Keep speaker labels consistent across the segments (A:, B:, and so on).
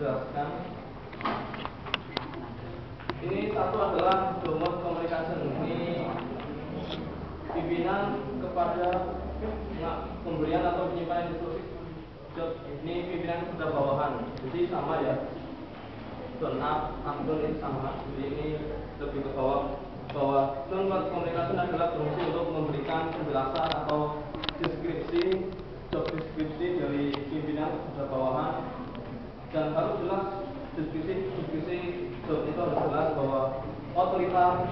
A: jelaskan. Ini satu adalah domain communication. Ini pimpinan kepada pemberian atau penyimpanan instruksi. Ini pimpinan kepada bawahan. Jadi sama ya. Don up, don ini sama. Jadi ini lebih ke bawah. Bahwa domain communication adalah berfungsi untuk memberikan penjelasan atau deskripsi, job deskripsi dari pimpinan kepada bawahan, dan harus jelas deskripsi job itu harus jelas bahwa otoritas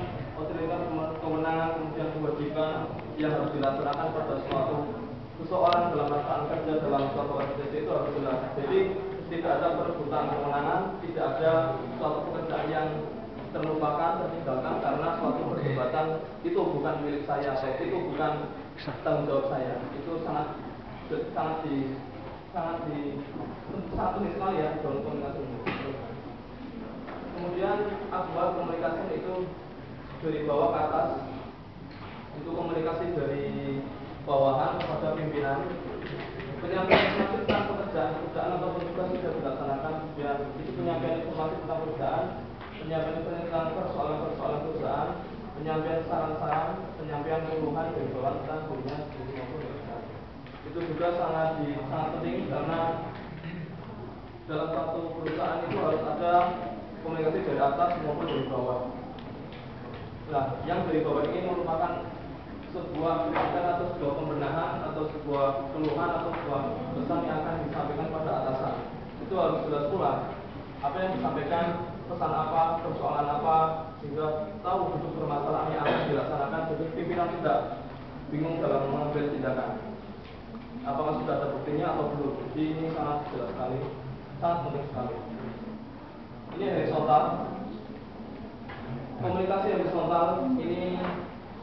A: kewenangan kemudian kewajiban yang harus dilaksanakan pada suatu seseorang dalam melaksanakan kerja dalam suatu organisasi itu harus jelas. Jadi tidak ada perebutan kewenangan, tidak ada suatu pekerjaan yang terlupakan, tertinggalkan karena suatu perdebatan itu bukan milik saya, itu bukan tanggung jawab saya. Itu sangat penting sekali ya dalam komunikasi ini. Kemudian akbar komunikasi itu dari bawah ke atas, itu komunikasi dari bawahan kepada pimpinan. Penyampaian informasi tentang pekerjaan atau tugas sudah dilaksanakan, dan itu penyampaian informasi tentang pekerjaan, penyampaian tentang persoalan perusahaan, penyampaian saran-saran, penyampaian keluhan dari bawahan tentang dirinya sendiri maupun pekerjaan. Itu juga sangat penting karena dalam satu perusahaan itu harus ada komunikasi dari atas maupun dari bawah. Nah, yang dari bawah ini merupakan sebuah kritikan atau sebuah pembenahan atau sebuah keluhan atau sebuah pesan yang akan disampaikan pada atasan. Itu harus jelas pula apa yang disampaikan, pesan apa, persoalan apa, sehingga tahu duduk permasalahan yang akan dilaksanakan. Jadi pimpinan tidak bingung dalam mengambil tindakan. Apakah sudah ada buktinya atau belum? Jadi ini sangat jelas sekali, sangat penting sekali. Ini horizontal. Komunikasi horizontal ini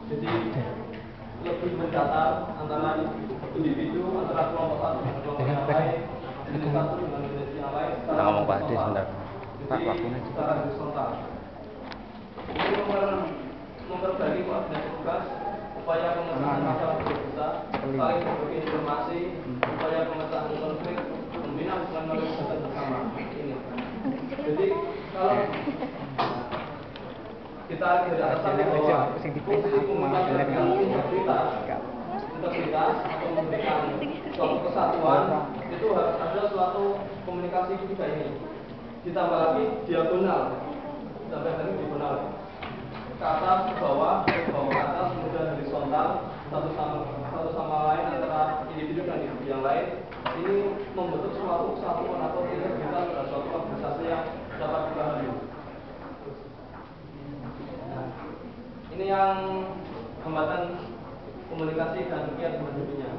A: jadi lebih mendatar antara individu, antara kelompok satu dengan kelompok yang lain, jenis satu dengan jenis yang lain.
B: Kita ngomong Pak Ade sebentar. Pak, waktunya
A: secara horizontal. Ini memperbaiki koordinasi tugas, upaya pemecahan masalah besar, saling berbagi informasi, upaya pemecahan konflik, membina hubungan melalui kegiatan bersama. Ini. Jadi kalau kita dari atasan bahwa fungsi komunikasi dengan integritas atau memberikan suatu kesatuan, itu harus ada suatu komunikasi juga ini. Ditambah lagi diagonal, sampai tadi diagonal ke atas, ke bawah, ke atas, kemudian horizontal, satu sama lain antara individu dan individu yang lain. Ini membentuk suatu kesatuan atau integritas dan suatu organisasi yang dapat dipahami. Ini yang hambatan komunikasi dan kiat menghadapinya.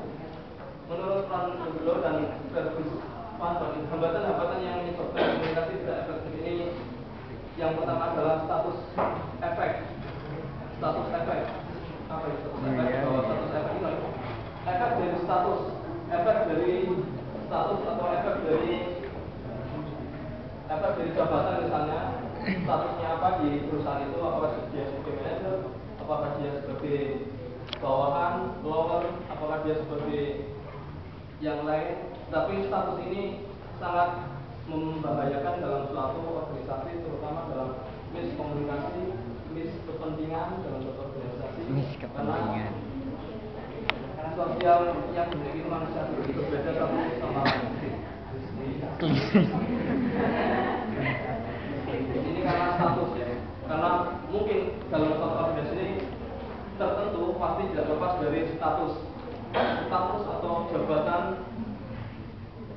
A: Menurut Van Belo dan Fergus Van Balen, hambatan-hambatan yang menyebabkan komunikasi tidak efektif ini yang pertama adalah status efek. Status efek. Apa itu status efek? Bahwa status efek ini efek dari status, efek dari status atau efek dari jabatan misalnya. Statusnya apa di perusahaan itu, apakah dia sebagai manajer, apakah dia sebagai bawahan, lower, apakah dia sebagai yang lain. Tapi status ini sangat membahayakan dalam suatu organisasi, terutama dalam miskomunikasi, miskepentingan dalam suatu organisasi. Karena sosial yang dimiliki manusia begitu berbeda satu sama lain. Ini karena status ya, karena mungkin dalam suatu organisasi ini tertentu pasti tidak lepas dari status atau jabatan.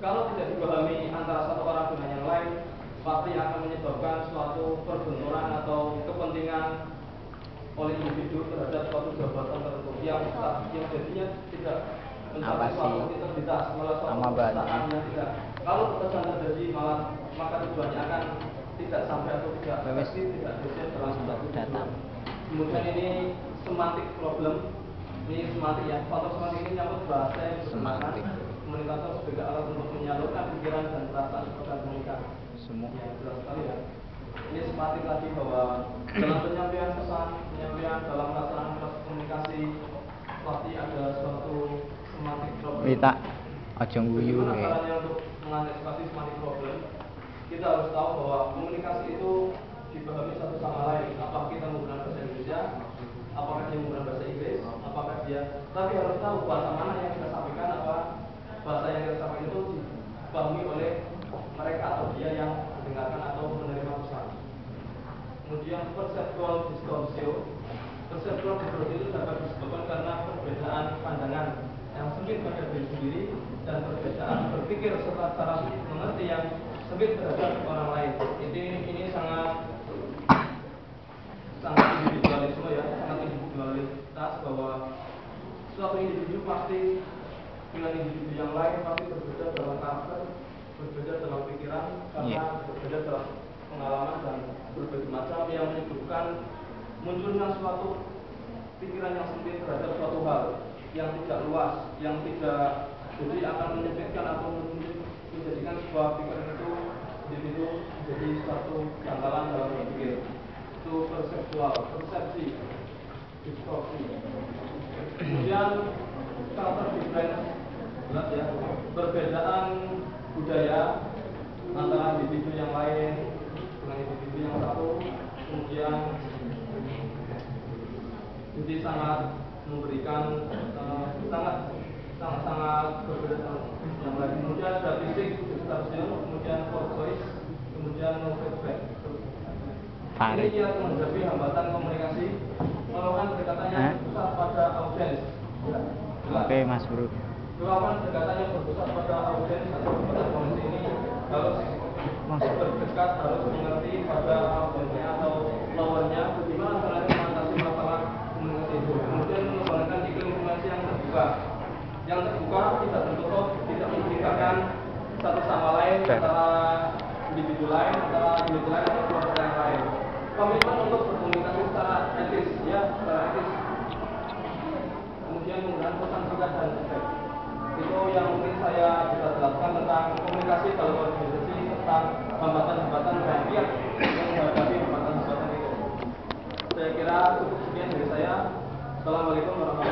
A: Kalau tidak dipahami antara satu orang dengan yang lain, pasti akan menyebabkan suatu perbenturan atau kepentingan oleh individu terhadap suatu jabatan tertentu yang jadinya tidak mencapai suatu integritas, malah suatu perusahaan yang tidak. Kalau pekerjaan terjadi malah maka tujuannya akan tidak sampai atau tidak efektif, tidak efisien dalam suatu data. Kemudian ini semantik problem. Ini semantik ya. Faktor semantik ini nyambut bahasa yang bersemangat. Komunikator sebagai alat untuk menyalurkan pikiran dan perasaan kepada komunikasi. Semua. Ya, jelas sekali ya. Ini semantik lagi bahwa dalam penyampaian pesan, penyampaian dalam pelaksanaan proses komunikasi pasti ada suatu semantik problem.
B: Wita, aja nguyu.
A: Gimana caranya untuk mengantisipasi semantik problem? Kita kita harus tahu bahwa komunikasi itu dipahami satu sama lain. Apakah kita menggunakan bahasa Indonesia, apakah dia menggunakan bahasa Inggris, apakah dia, tapi harus tahu bahasa mana yang kita sampaikan, apa bahasa yang kita sampaikan itu dipahami oleh mereka atau dia yang mendengarkan atau menerima pesan. Kemudian perceptual distortion. Perceptual distortion itu dapat disebabkan karena perbedaan pandangan yang sempit pada diri sendiri dan perbedaan berpikir serta cara mengerti yang sempit terhadap orang lain. Ini sangat individualisme ya, sangat individualitas, bahwa suatu individu pasti dengan individu yang lain pasti berbeda dalam karakter, berbeda dalam pikiran, karena berbeda dalam pengalaman dan berbagai macam yang menyebabkan munculnya suatu pikiran yang sempit terhadap suatu hal yang tidak luas, yang tidak, jadi akan menyempitkan atau menjadikan sebuah pikiran itu individu menjadi suatu jangkalan dalam berpikir. Itu perseptual, persepsi, distorsi. Kemudian karakter difference, jelas ya, perbedaan budaya antara individu yang lain dengan individu yang satu, kemudian jadi sangat memberikan sangat berbeda yang lain. Kemudian ada fisik, distortion, kemudian for choice, kemudian no feedback. Ini yang menghadapi hambatan komunikasi, melakukan pendekatan yang berpusat pada audiens.
B: Oke, Mas Bro.
A: Melakukan pendekatan yang berpusat pada audiens atau pada kondisi ini harus berdekat, harus mengerti pada audiensnya atau lawannya, bagaimana caranya mengatasi masalah komunikasi itu. Kemudian mengembangkan iklim komunikasi yang terbuka. Yang terbuka tidak tertutup, tidak membedakan satu sama lain antara individu lain, antara individu lain atau kelompok yang lain. Komitmen untuk berkomunikasi secara etis, ya, secara etis. Kemudian menggunakan pesan singkat dan efek. Itu yang mungkin saya bisa jelaskan tentang komunikasi dalam organisasi, tentang hambatan-hambatan dan kiat yang menghadapi hambatan-hambatan itu. Saya kira cukup sekian dari saya. Assalamualaikum warahmatullahi wabarakatuh.